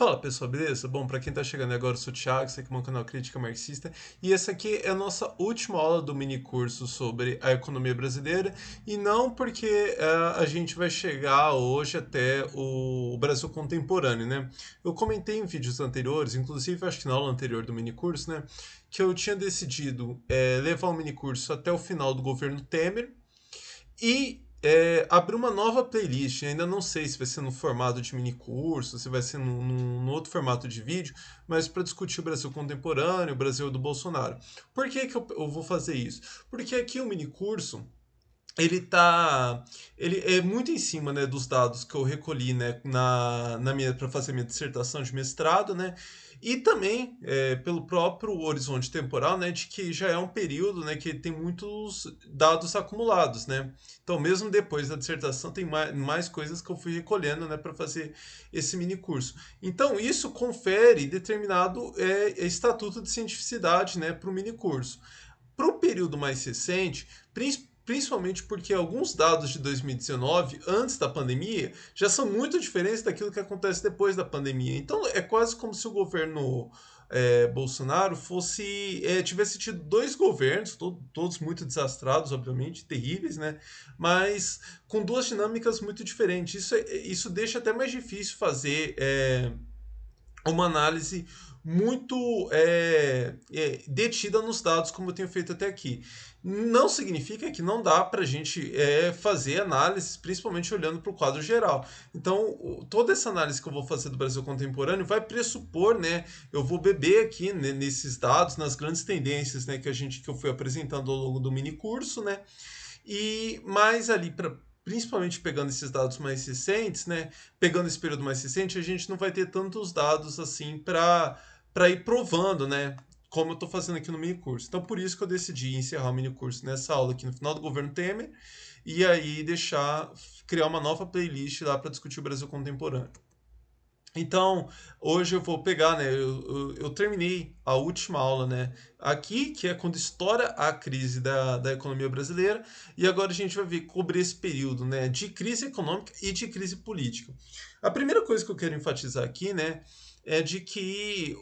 Fala pessoal, beleza? Bom, para quem tá chegando agora, eu sou o Thiago, esse aqui é o meu canal Crítica Marxista, e essa aqui é a nossa última aula do mini curso sobre a economia brasileira, e não porque a gente vai chegar hoje até o Brasil contemporâneo, né? Eu comentei em vídeos anteriores, inclusive acho que na aula anterior do mini curso, né, que eu tinha decidido levar o mini curso até o final do governo Temer, e abrir uma nova playlist. Ainda não sei se vai ser no formato de mini curso, se vai ser num outro formato de vídeo, mas para discutir o Brasil contemporâneo, o Brasil do Bolsonaro. Por que, que eu vou fazer isso? Porque aqui o mini curso ele é muito em cima, né, dos dados que eu recolhi, né, na minha para fazer minha dissertação de mestrado, né, e também pelo próprio horizonte temporal, né, de que já é um período, né, que tem muitos dados acumulados, né. Então, mesmo depois da dissertação, tem mais coisas que eu fui recolhendo, né, para fazer esse mini curso. Então, isso confere determinado estatuto de cientificidade, né, para o mini curso. Para o período mais recente, principalmente porque alguns dados de 2019, antes da pandemia, já são muito diferentes daquilo que acontece depois da pandemia. Então é quase como se o governo Bolsonaro tivesse tido dois governos, todos muito desastrados, obviamente, terríveis, né? Mas com duas dinâmicas muito diferentes. Isso deixa até mais difícil fazer uma análise muito detida nos dados, como eu tenho feito até aqui. Não significa que não dá para a gente fazer análises, principalmente olhando para o quadro geral. Então, toda essa análise que eu vou fazer do Brasil contemporâneo vai pressupor, né? Eu vou beber aqui, né, nesses dados, nas grandes tendências, né, que eu fui apresentando ao longo do mini curso, né? E mais ali para principalmente pegando esses dados mais recentes, né? Pegando esse período mais recente, a gente não vai ter tantos dados assim para ir provando, né? Como eu estou fazendo aqui no mini curso. Então, por isso que eu decidi encerrar o mini curso nessa aula aqui no final do governo Temer e aí criar uma nova playlist lá para discutir o Brasil contemporâneo. Então, hoje eu vou pegar, né? Eu terminei a última aula, né? Aqui, que é quando estoura a crise da economia brasileira, e agora a gente vai ver cobrir esse período, né? De crise econômica e de crise política. A primeira coisa que eu quero enfatizar aqui, né? É de que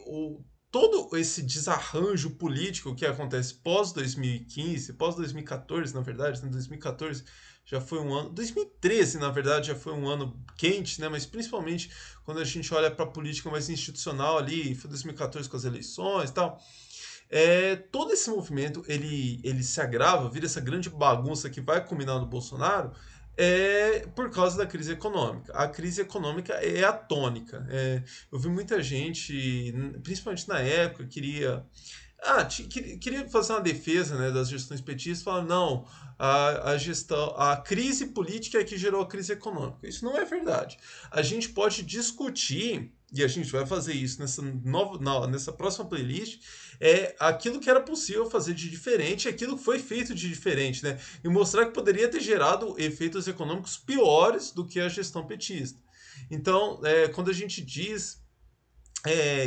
todo esse desarranjo político que acontece pós 2015, pós 2014, na verdade, né? 2014 já foi um ano. 2013, na verdade, já foi um ano quente, né? Mas principalmente quando a gente olha para a política mais institucional ali, foi 2014 com as eleições e tal. Todo esse movimento ele se agrava, vira essa grande bagunça que vai culminar no Bolsonaro, por causa da crise econômica. A crise econômica é a tônica. Eu vi muita gente, principalmente na época, queria fazer uma defesa, né, das gestões petistas, falando não, a crise política é que gerou a crise econômica. Isso não é verdade. A gente pode discutir, e a gente vai fazer isso nessa próxima playlist, aquilo que era possível fazer de diferente, aquilo que foi feito de diferente, né? E mostrar que poderia ter gerado efeitos econômicos piores do que a gestão petista. Então, quando a gente diz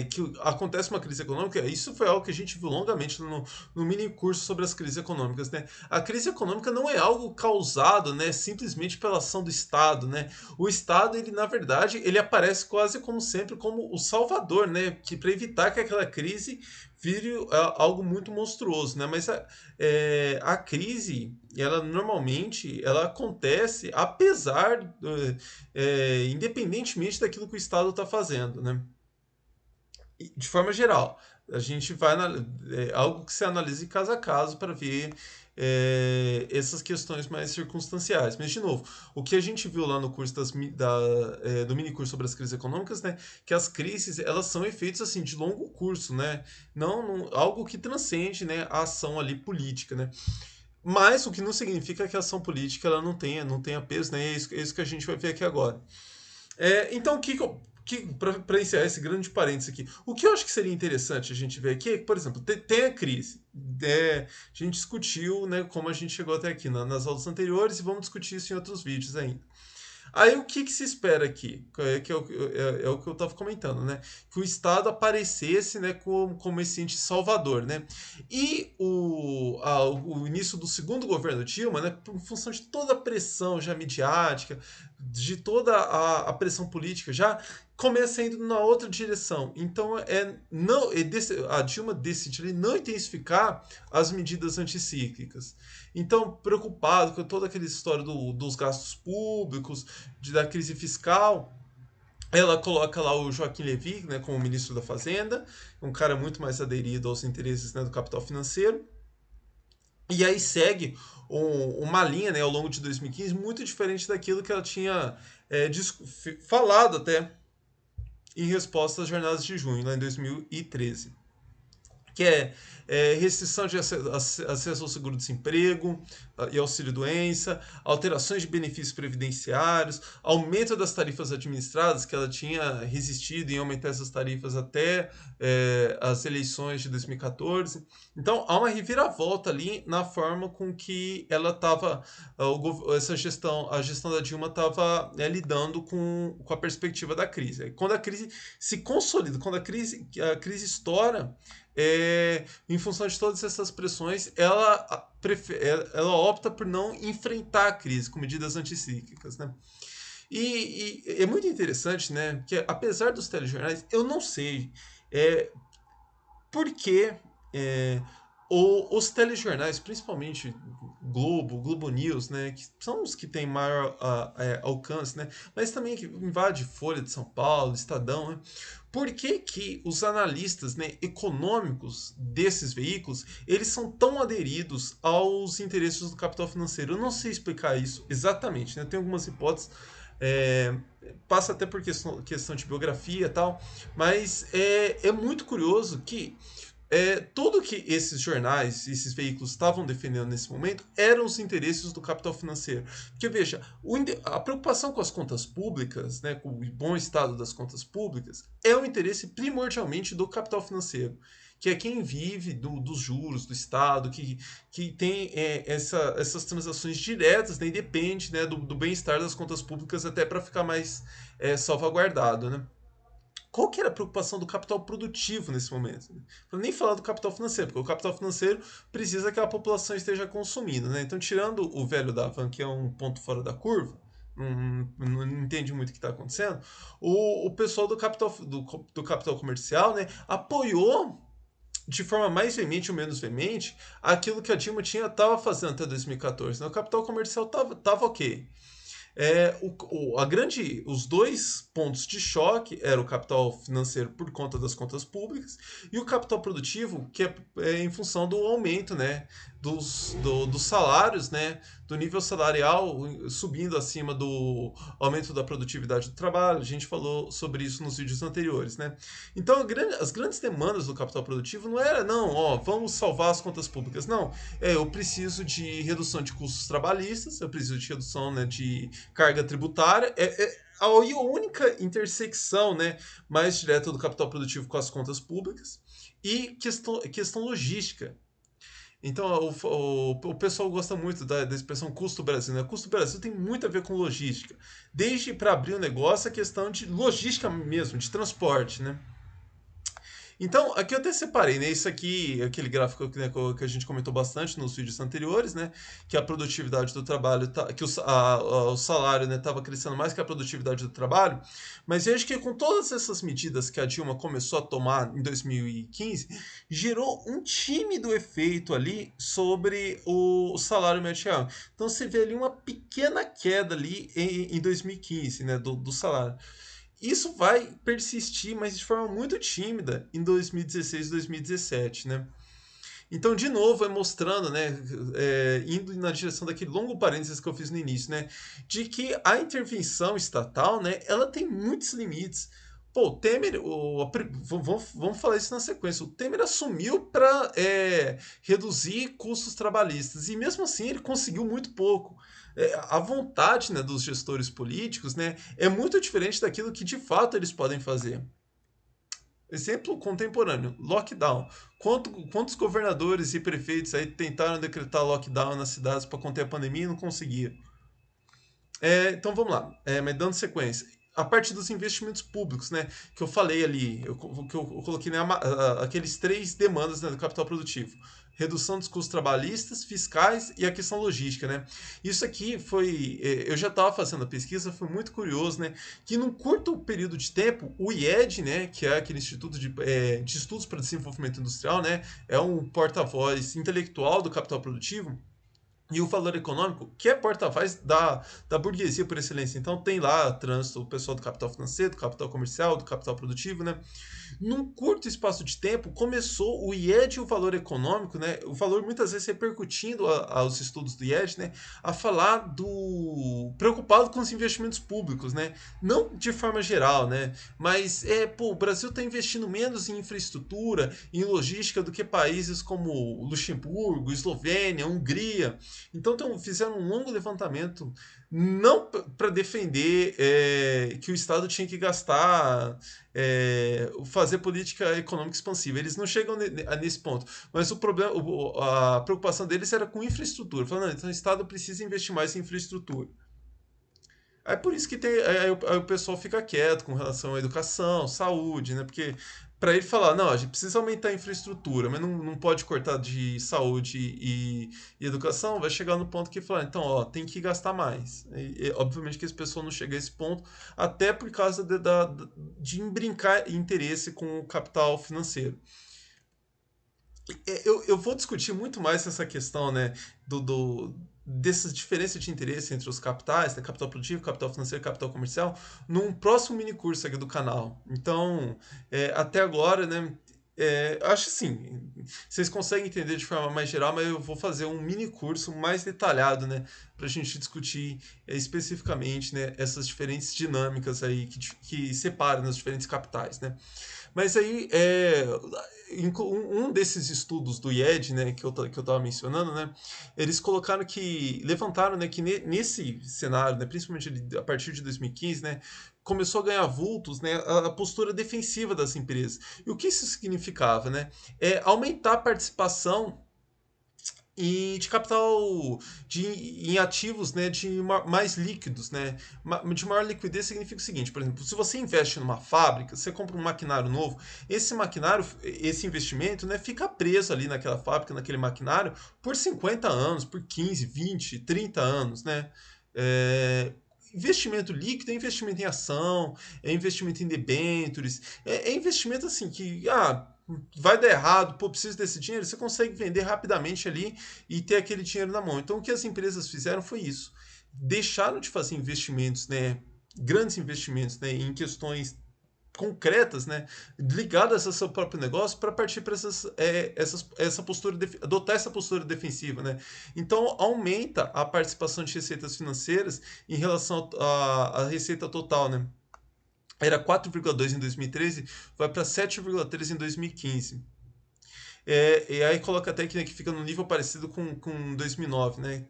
que acontece uma crise econômica, isso foi algo que a gente viu longamente no mini curso sobre as crises econômicas, né? A crise econômica não é algo causado, né, simplesmente pela ação do Estado, né? O Estado, ele na verdade, ele aparece quase como sempre como o salvador, né, que para evitar que aquela crise vire algo muito monstruoso, né? Mas a crise, ela normalmente, ela acontece apesar, independentemente daquilo que o Estado está fazendo, né? De forma geral, a gente vai algo que se analise caso a caso para ver essas questões mais circunstanciais. Mas, de novo, o que a gente viu lá no curso do mini curso sobre as crises econômicas, né, que as crises elas são efeitos assim de longo curso, né, não algo que transcende, né, a ação ali política, né. Mas o que não significa que a ação política ela não tenha peso, né, é isso que a gente vai ver aqui agora. Então, para encerrar esse grande parênteses aqui, o que eu acho que seria interessante a gente ver aqui é que, por exemplo, tem a crise. A gente discutiu, né, como a gente chegou até aqui nas aulas anteriores e vamos discutir isso em outros vídeos ainda. Aí o que se espera aqui? É o que eu estava comentando, né? Que o Estado aparecesse, né, como esse ente salvador, né? E o início do segundo governo Dilma, né, por função de toda a pressão já midiática, de toda a pressão política já, começa indo na outra direção. Então não a Dilma decidiu não intensificar as medidas anticíclicas. Então, preocupado com toda aquela história dos gastos públicos, da crise fiscal, ela coloca lá o Joaquim Levy, né, como ministro da Fazenda, um cara muito mais aderido aos interesses, né, do capital financeiro. E aí segue uma linha, né, ao longo de 2015 muito diferente daquilo que ela tinha falado até em resposta às jornadas de junho, lá em 2013, que restrição de acesso ao seguro-desemprego e auxílio-doença, alterações de benefícios previdenciários, aumento das tarifas administradas, que ela tinha resistido em aumentar essas tarifas até as eleições de 2014. Então, há uma reviravolta ali na forma com que ela estava, a gestão da Dilma estava lidando com a perspectiva da crise. Quando a crise se consolida, quando a crise estoura, em função de todas essas pressões, ela opta por não enfrentar a crise com medidas anticíclicas, né? E é muito interessante, né? Que apesar dos telejornais, eu não sei por que os telejornais, principalmente Globo News, né, que são os que têm maior alcance, né, mas também que invade Folha de São Paulo, Estadão, né, por que, que os analistas, né, econômicos desses veículos, eles são tão aderidos aos interesses do capital financeiro? Eu não sei explicar isso exatamente, né, tem algumas hipóteses, passa até por questão de biografia e tal, mas é muito curioso que tudo que esses jornais, esses veículos estavam defendendo nesse momento eram os interesses do capital financeiro. Porque, veja, a preocupação com as contas públicas, né, com o bom estado das contas públicas, é um interesse primordialmente do capital financeiro, que é quem vive dos juros do Estado, que tem essas transações diretas, né, e depende, né, do bem-estar das contas públicas até para ficar mais salvaguardado, né? Qual que era a preocupação do capital produtivo nesse momento? Para nem falar do capital financeiro, porque o capital financeiro precisa que a população esteja consumindo, né? Então, tirando o velho da van, que é um ponto fora da curva, não entende muito o que está acontecendo, o pessoal do capital comercial, né, apoiou de forma mais veemente ou menos veemente aquilo que a Dilma estava fazendo até 2014. Né? O capital comercial estava ok. Os dois pontos de choque eram o capital financeiro por conta das contas públicas e o capital produtivo, que é em função do aumento, né, dos salários, né, do nível salarial subindo acima do aumento da produtividade do trabalho. A gente falou sobre isso nos vídeos anteriores, né? Então, as grandes demandas do capital produtivo não era, não, ó, vamos salvar as contas públicas. Não, eu preciso de redução de custos trabalhistas, eu preciso de redução, né, de carga tributária. A única intersecção, né, mais direta do capital produtivo com as contas públicas e questão logística. Então, o pessoal gosta muito da expressão custo Brasil. Né? Custo Brasil tem muito a ver com logística. Desde para abrir um negócio, a questão de logística mesmo, de transporte. Né? Então, aqui eu até separei, né? Isso aqui, aquele gráfico né, que a gente comentou bastante nos vídeos anteriores, né? Que a produtividade do trabalho, que o salário estava crescendo mais que a produtividade do trabalho. Mas vejo que com todas essas medidas que a Dilma começou a tomar em 2015, gerou um tímido efeito ali sobre o salário médio real. Então, você vê ali uma pequena queda ali em 2015, né? Do salário. Isso vai persistir, mas de forma muito tímida em 2016 e 2017, né? Então, de novo, mostrando, né, indo na direção daquele longo parênteses que eu fiz no início, né, de que a intervenção estatal, né, ela tem muitos limites. Pô, o Temer, vamos falar isso na sequência, o Temer assumiu para reduzir custos trabalhistas e mesmo assim ele conseguiu muito pouco. A vontade, né, dos gestores políticos, né, é muito diferente daquilo que de fato eles podem fazer. Exemplo contemporâneo, lockdown. Quantos governadores e prefeitos aí tentaram decretar lockdown nas cidades para conter a pandemia e não conseguiram? Então vamos lá, mas dando sequência. A parte dos investimentos públicos, né, que eu falei ali, que eu coloquei né, aqueles três demandas né, do capital produtivo. redução dos custos trabalhistas, fiscais e a questão logística, né? Isso aqui foi, eu já estava fazendo a pesquisa, foi muito curioso, né? Que num curto período de tempo, o IED, né, que é aquele Instituto de Estudos para Desenvolvimento Industrial, né, é um porta-voz intelectual do capital produtivo, e o valor econômico, que é porta-voz da burguesia por excelência. Então tem lá trânsito, o pessoal do capital financeiro, do capital comercial, do capital produtivo, né? Num curto espaço de tempo, começou o IED e o valor econômico, né? O valor muitas vezes repercutindo aos estudos do IED, né? A falar do preocupado com os investimentos públicos, né? Não de forma geral, né? Mas o Brasil está investindo menos em infraestrutura, em logística do que países como Luxemburgo, Eslovênia, Hungria. Então fizeram um longo levantamento não para defender que o Estado tinha que gastar, fazer política econômica expansiva. Eles não chegam nesse ponto. Mas o problema, a preocupação deles era com infraestrutura. Falando, então o Estado precisa investir mais em infraestrutura. É por isso que aí o pessoal fica quieto com relação à educação, saúde, né? Porque para ele falar, não, a gente precisa aumentar a infraestrutura, mas não pode cortar de saúde e educação, vai chegar no ponto que fala, então, ó, tem que gastar mais. Obviamente que esse pessoal não chega a esse ponto, até por causa de embrincar interesse com o capital financeiro. Eu vou discutir muito mais essa questão, né, dessas diferenças de interesse entre os capitais, né, capital produtivo, capital financeiro, capital comercial, num próximo mini curso aqui do canal. Então, até agora, né, acho assim, vocês conseguem entender de forma mais geral, mas eu vou fazer um mini curso mais detalhado, né, para a gente discutir especificamente, né, essas diferentes dinâmicas aí que separam as diferentes capitais, né. Mas aí, um desses estudos do IED, né, que eu estava mencionando, né, eles colocaram levantaram, né, que nesse cenário, né, principalmente a partir de 2015, né, começou a ganhar vultos, né, a postura defensiva das empresas. E o que isso significava, né? É aumentar a participação de capital em ativos, né, mais líquidos, né, de maior liquidez significa o seguinte, por exemplo, se você investe numa fábrica, você compra um maquinário novo, esse maquinário, esse investimento, né, fica preso ali naquela fábrica, naquele maquinário por 50 anos, por 15, 20, 30 anos, né, investimento líquido é investimento em ação, é investimento em debêntures, é investimento assim que, vai dar errado, pô, preciso desse dinheiro, você consegue vender rapidamente ali e ter aquele dinheiro na mão. Então, o que as empresas fizeram foi isso. Deixaram de fazer investimentos, né, grandes investimentos, né, em questões concretas, né, ligadas ao seu próprio negócio para partir para essa postura, adotar essa postura defensiva, né. Então aumenta a participação de receitas financeiras em relação à receita total, né. Era 4,2 em 2013, vai para 7,3 em 2015. E aí coloca até que, né, que fica no nível parecido com 2009, né?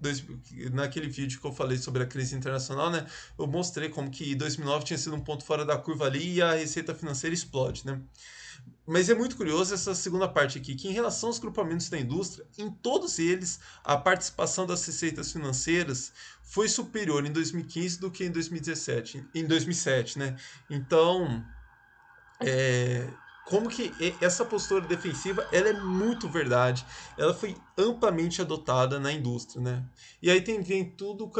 Naquele vídeo que eu falei sobre a crise internacional, né? Eu mostrei como que 2009 tinha sido um ponto fora da curva ali e a receita financeira explode, né? Mas é muito curioso essa segunda parte aqui, que em relação aos grupamentos da indústria, em todos eles, a participação das receitas financeiras foi superior em 2015 do que em 2017, em 2007, né? Então, é, como que essa postura defensiva ela é muito verdade. Ela foi amplamente adotada na indústria, né? E aí vem tudo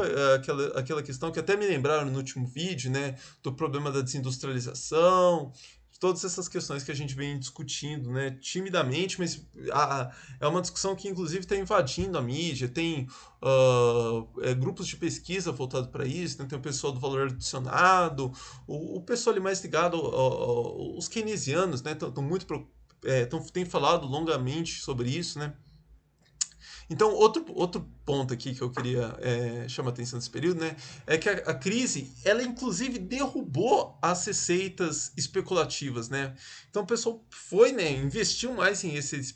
aquela questão que até me lembraram no último vídeo, né? Do problema da desindustrialização, todas essas questões que a gente vem discutindo, né, timidamente, mas é uma discussão que inclusive está invadindo a mídia, tem grupos de pesquisa voltados para isso, né, tem o pessoal do valor adicionado, o pessoal ali mais ligado os keynesianos, né, estão muito têm falado longamente sobre isso, né. Então, outro ponto aqui que eu queria chamar a atenção nesse período, né, é que a crise, ela inclusive derrubou as receitas especulativas, né? Então, o pessoal foi, né, investiu mais em receitas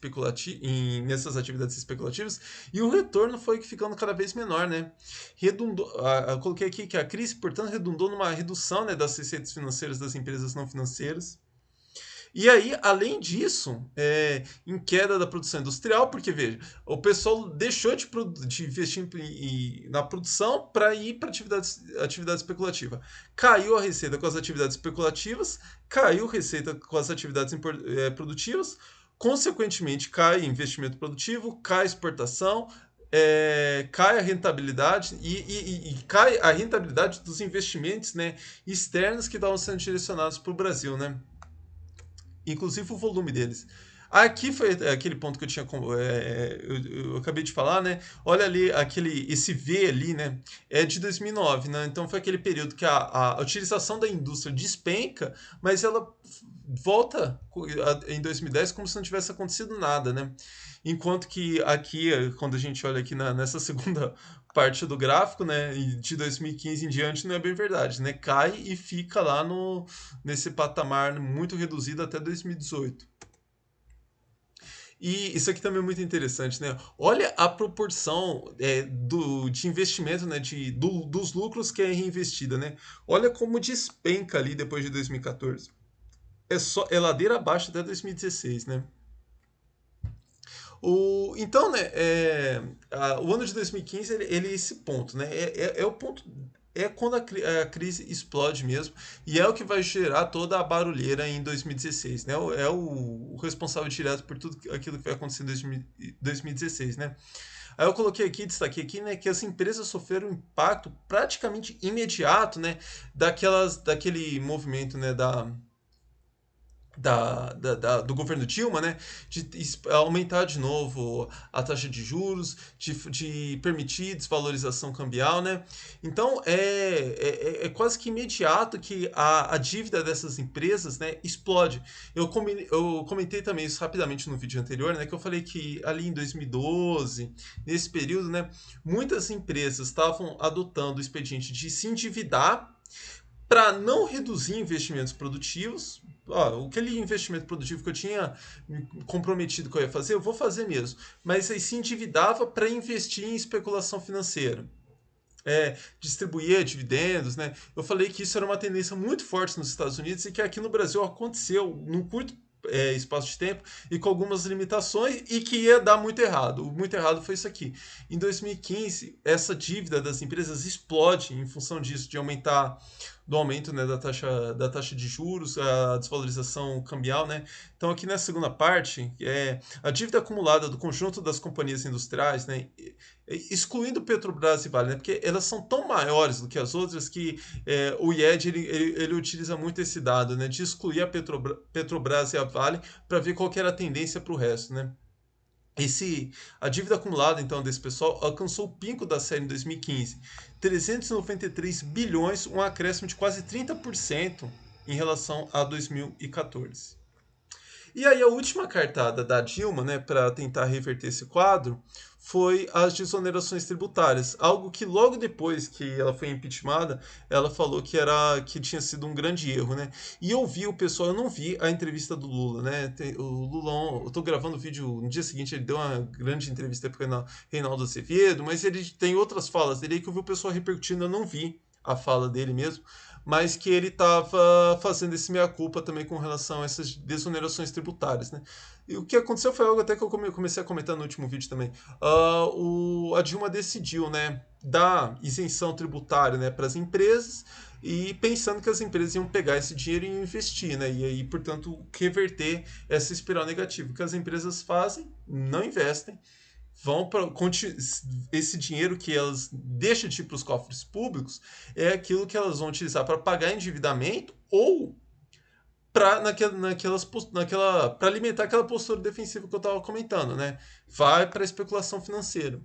nessas atividades especulativas e o retorno foi ficando cada vez menor, né? Eu coloquei aqui que a crise, portanto, redundou numa redução, né, das receitas financeiras das empresas não financeiras. E aí, além disso, em queda da produção industrial, porque veja, o pessoal deixou de investir na produção para ir para atividade especulativa. Caiu a receita com as atividades especulativas, caiu a receita com as atividades produtivas, consequentemente cai investimento produtivo, cai exportação, cai a rentabilidade e cai a rentabilidade dos investimentos, né, externos que estavam sendo direcionados para o Brasil, né? Inclusive o volume deles. Aqui foi aquele ponto que eu tinha, eu acabei de falar, né? Olha ali esse V ali, né? É de 2009, né? Então foi aquele período que a utilização da indústria despenca, mas ela volta em 2010 como se não tivesse acontecido nada, né? Enquanto que aqui, quando a gente olha aqui nessa segunda parte do gráfico, né, de 2015 em diante, não é bem verdade, né? Cai e fica lá nesse patamar muito reduzido até 2018. E isso aqui também é muito interessante, né? Olha a proporção de investimento, né? Dos lucros que é reinvestida, né? Olha como despenca ali depois de 2014. É ladeira abaixo até 2016, né? Então, né, o ano de 2015 ele é esse ponto, né? É o ponto. É quando a crise explode mesmo, e é o que vai gerar toda a barulheira em 2016, né? O responsável direto por tudo aquilo que vai acontecer em 2016, né? Aí eu coloquei aqui, destaquei aqui, né, que as empresas sofreram um impacto praticamente imediato, né, daquele movimento, né, do governo Dilma, né, de aumentar de novo a taxa de juros, de permitir desvalorização cambial, né? Então é quase que imediato que a dívida dessas empresas, né, explode. Eu comentei também isso rapidamente no vídeo anterior, né, que eu falei que ali em 2012, nesse período, né, muitas empresas estavam adotando o expediente de se endividar para não reduzir investimentos produtivos. Aquele investimento produtivo que eu tinha comprometido que eu ia fazer, eu vou fazer mesmo. Mas aí se endividava para investir em especulação financeira. Distribuir dividendos, né? Eu falei que isso era uma tendência muito forte nos Estados Unidos e que aqui no Brasil aconteceu num curto espaço de tempo e com algumas limitações e que ia dar muito errado. O muito errado foi isso aqui. Em 2015, essa dívida das empresas explode em função disso, de aumentar do aumento, né, da taxa de juros, a desvalorização cambial, né? Então aqui na segunda parte, a dívida acumulada do conjunto das companhias industriais, né, excluindo Petrobras e Vale, né, porque elas são tão maiores do que as outras que o IED ele utiliza muito esse dado, né, de excluir a Petrobras e a Vale para ver qual que era a tendência para o resto, né? A dívida acumulada então desse pessoal alcançou o pico da série em 2015, 393 bilhões, um acréscimo de quase 30% em relação a 2014. E aí a última cartada da Dilma, né, para tentar reverter esse quadro, foi as desonerações tributárias, algo que logo depois que ela foi impeachmentada, ela falou que tinha sido um grande erro, né? E eu vi o pessoal, eu não vi a entrevista do Lula, né? O Lula, eu tô gravando o vídeo no dia seguinte, ele deu uma grande entrevista para o Reinaldo Azevedo, mas ele tem outras falas dele aí que eu vi o pessoal repercutindo, eu não vi a fala dele mesmo, mas que ele estava fazendo esse meia-culpa também com relação a essas desonerações tributárias, né? E o que aconteceu foi algo até que eu comecei a comentar no último vídeo também. A Dilma decidiu, né, dar isenção tributária, né, para as empresas e pensando que as empresas iam pegar esse dinheiro e investir, né, e aí, portanto, reverter essa espiral negativa. O que as empresas fazem? Não investem, vão para esse dinheiro que elas deixam de ir para os cofres públicos é aquilo que elas vão utilizar para pagar endividamento ou para para alimentar aquela postura defensiva que eu estava comentando, né? Vai para a especulação financeira.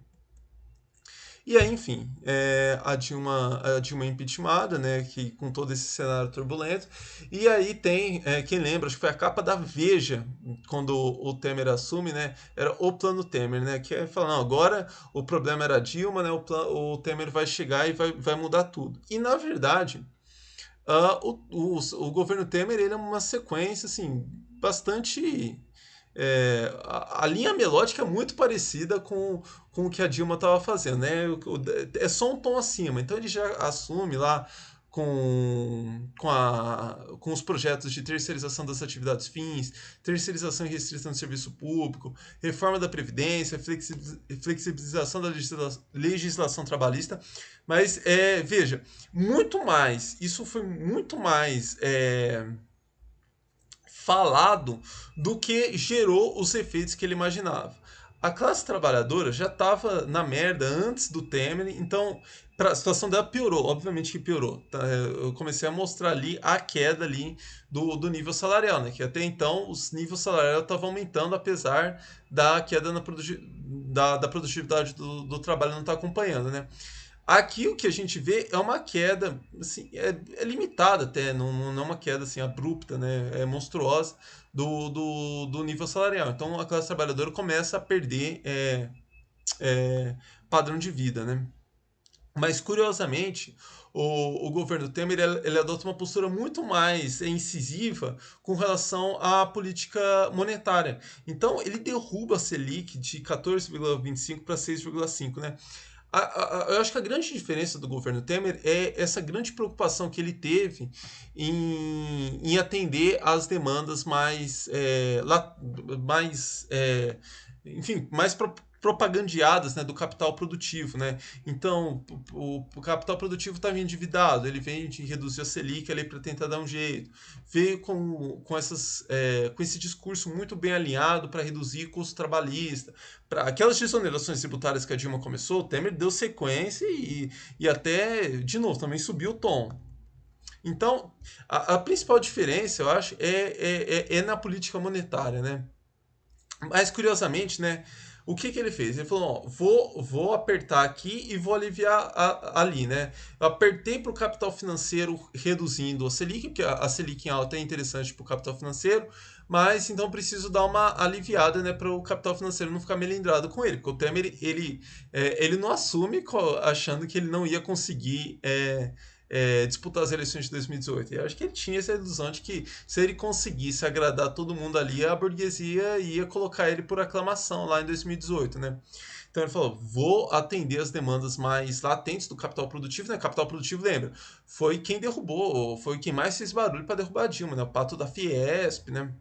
E aí, enfim, a Dilma é impeachmentada, né, que, com todo esse cenário turbulento. E aí tem, quem lembra, acho que foi a capa da Veja, quando o Temer assume, né, era o plano Temer, né, que é falar, não, agora o problema era a Dilma, né, o Temer vai chegar e vai mudar tudo. E, na verdade, o governo Temer ele é uma sequência, assim, bastante a linha melódica é muito parecida com o que a Dilma estava fazendo, né? É só um tom acima. Então ele já assume lá com os projetos de terceirização das atividades fins, terceirização e restrição do serviço público, reforma da Previdência, flexibilização da legislação trabalhista. Mas veja, muito mais, isso foi muito mais falado do que gerou os efeitos que ele imaginava. A classe trabalhadora já estava na merda antes do Temer, então a situação dela piorou, obviamente que piorou. Tá? Eu comecei a mostrar ali a queda ali do nível salarial, né? Que até então os níveis salariais estavam aumentando, apesar da queda da produtividade do trabalho não estar acompanhando, né? Aqui o que a gente vê é uma queda, assim, é limitada até, não é uma queda assim abrupta, né? É monstruosa do nível salarial. Então a classe trabalhadora começa a perder padrão de vida, né? Mas curiosamente, o governo Temer ele adota uma postura muito mais incisiva com relação à política monetária. Então ele derruba a Selic de 14,25 para 6,5, né? Eu acho que a grande diferença do governo Temer é essa grande preocupação que ele teve em atender às demandas mais propagandeadas, né, do capital produtivo, né? Então, o capital produtivo estava endividado, ele vem de reduzir a Selic ali para tentar dar um jeito. Veio com esse discurso muito bem alinhado para reduzir custo trabalhista. Para aquelas desonerações tributárias que a Dilma começou, o Temer deu sequência e até, de novo, também subiu o tom. Então, a principal diferença, eu acho, é na política monetária, né? Mas curiosamente, né? O que ele fez? Ele falou: ó, vou apertar aqui e vou aliviar ali, né? Eu apertei para o capital financeiro reduzindo a Selic, porque a Selic em alta é interessante para o capital financeiro, mas então preciso dar uma aliviada, né, para o capital financeiro não ficar melindrado com ele, porque o Temer ele não assume achando que ele não ia conseguir disputar as eleições de 2018. E eu acho que ele tinha essa ilusão de que se ele conseguisse agradar todo mundo ali, a burguesia ia colocar ele por aclamação lá em 2018, né? Então ele falou: vou atender as demandas mais latentes do capital produtivo, né? Capital produtivo, lembra? Foi quem derrubou, foi quem mais fez barulho para derrubar a Dilma, né? O pato da Fiesp, né?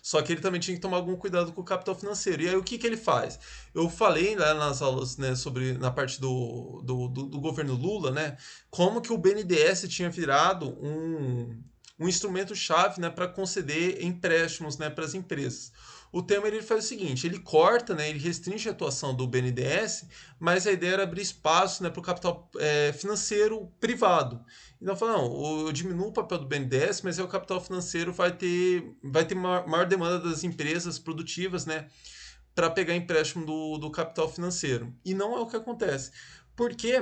Só que ele também tinha que tomar algum cuidado com o capital financeiro. E aí o que ele faz? Eu falei lá nas aulas, né, sobre na parte do governo Lula, né, como que o BNDES tinha virado um instrumento-chave, né, para conceder empréstimos, né, para as empresas. O Temer ele faz o seguinte: ele corta, né, ele restringe a atuação do BNDES, mas a ideia era abrir espaço, né, para o capital financeiro privado. Então fala: não, eu diminuo o papel do BNDES, mas aí o capital financeiro vai ter maior demanda das empresas produtivas, né, para pegar empréstimo do capital financeiro. E não é o que acontece. Porque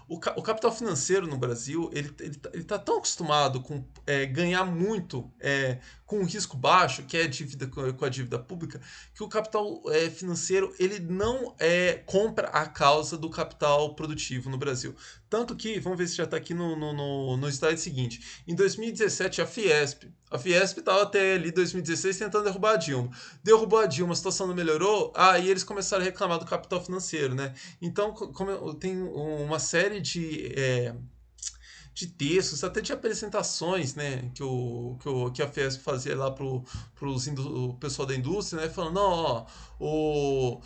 o capital financeiro no Brasil ele tá tão acostumado com ganhar muito com um risco baixo, que é a dívida com a dívida pública, que o capital financeiro ele não compra a causa do capital produtivo no Brasil. Tanto que, vamos ver se já está aqui no slide seguinte, em 2017 a Fiesp estava até ali 2016 tentando derrubar a Dilma. Derrubou a Dilma, a situação não melhorou, aí eles começaram a reclamar do capital financeiro, né? Então, como tem uma série de textos, até de apresentações, né, que a Fiesp fazia lá o pessoal da indústria, né, falando: não, ó,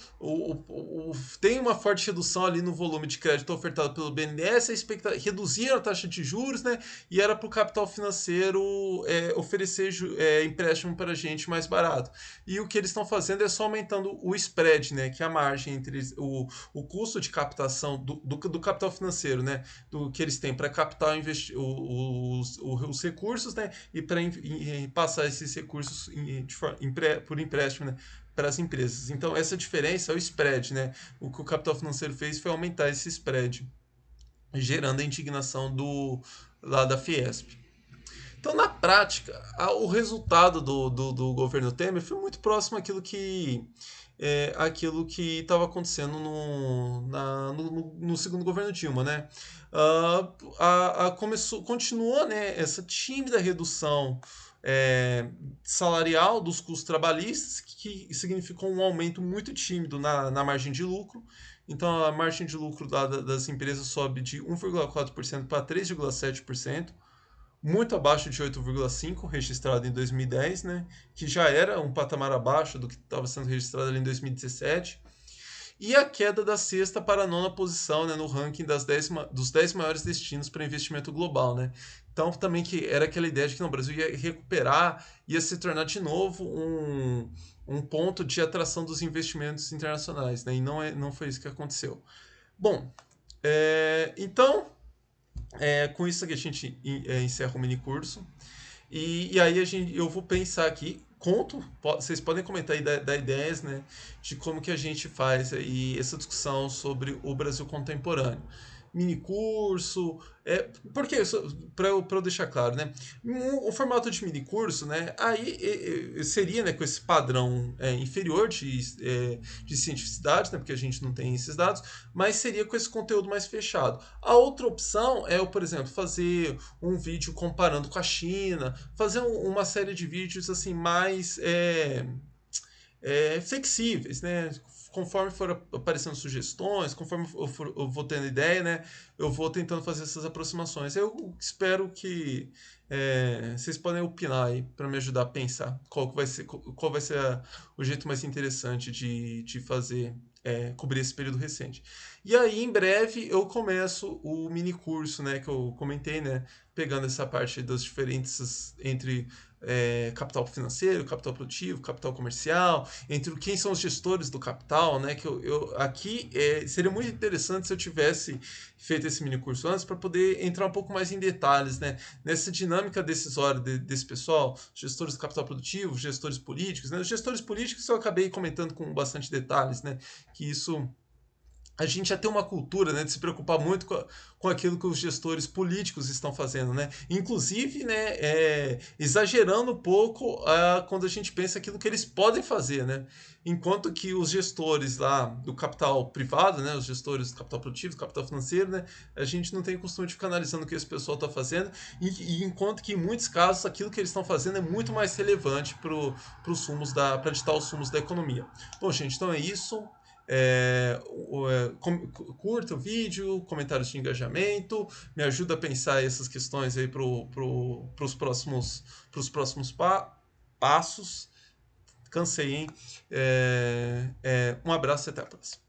tem uma forte redução ali no volume de crédito ofertado pelo BNDES, reduziram a taxa de juros, né, e era para o capital financeiro oferecer empréstimo para a gente mais barato. E o que eles estão fazendo é só aumentando o spread, né, que é a margem entre o custo de captação do capital financeiro, né, do que eles têm para captar os recursos, né, e para passar esses recursos por empréstimo, né, para as empresas. Então essa diferença é o spread, né? O que o capital financeiro fez foi aumentar esse spread, gerando a indignação lá da Fiesp. Então, na prática, o resultado do governo Temer foi muito próximo àquilo que estava acontecendo no segundo governo Dilma, né? Continuou, né, essa tímida redução salarial dos custos trabalhistas, que significou um aumento muito tímido na margem de lucro. Então, a margem de lucro das empresas sobe de 1,4% para 3,7%, muito abaixo de 8,5 registrado em 2010, né, que já era um patamar abaixo do que estava sendo registrado ali em 2017. e a queda da sexta para a nona posição, né, no ranking dos 10 maiores destinos para investimento global. Né? Então, também que era aquela ideia de que no Brasil ia recuperar, ia se tornar de novo um ponto de atração dos investimentos internacionais. Né? E não foi isso que aconteceu. Bom, então, com isso aqui a gente encerra o mini curso. E aí eu vou pensar aqui, vocês podem comentar aí dar ideias, né, de como que a gente faz aí essa discussão sobre o Brasil contemporâneo. Mini curso, porque para eu deixar claro, né, o formato de mini curso, né, aí seria, né, com esse padrão inferior de cientificidade, né, porque a gente não tem esses dados, mas seria com esse conteúdo mais fechado. A outra opção é eu, por exemplo, fazer um vídeo comparando com a China, fazer uma série de vídeos assim mais flexíveis, né? Conforme for aparecendo sugestões, conforme eu vou tendo ideia, né? Eu vou tentando fazer essas aproximações. Eu espero que vocês podem opinar aí para me ajudar a pensar qual vai ser o jeito mais interessante de fazer cobrir esse período recente. E aí, em breve, eu começo o mini curso, né, que eu comentei, né, pegando essa parte das diferenças entre capital financeiro, capital produtivo, capital comercial, entre quem são os gestores do capital, né? Que aqui seria muito interessante se eu tivesse feito esse mini curso antes para poder entrar um pouco mais em detalhes, né? Nessa dinâmica decisória desse pessoal, gestores do capital produtivo, gestores políticos, né? Os gestores políticos eu acabei comentando com bastante detalhes, né? Que isso a gente já tem uma cultura, né, de se preocupar muito com aquilo que os gestores políticos estão fazendo, né? Inclusive, né, exagerando um pouco quando a gente pensa aquilo que eles podem fazer, né? Enquanto que os gestores lá do capital privado, né, os gestores do capital produtivo, do capital financeiro, né, a gente não tem o costume de ficar analisando o que esse pessoal está fazendo, e enquanto que em muitos casos aquilo que eles estão fazendo é muito mais relevante para ditar os sumos da economia. Bom, gente, então é isso. Curta o vídeo, comentários de engajamento, me ajuda a pensar essas questões aí para os próximos passos. Cansei, hein? Um abraço e até a próxima.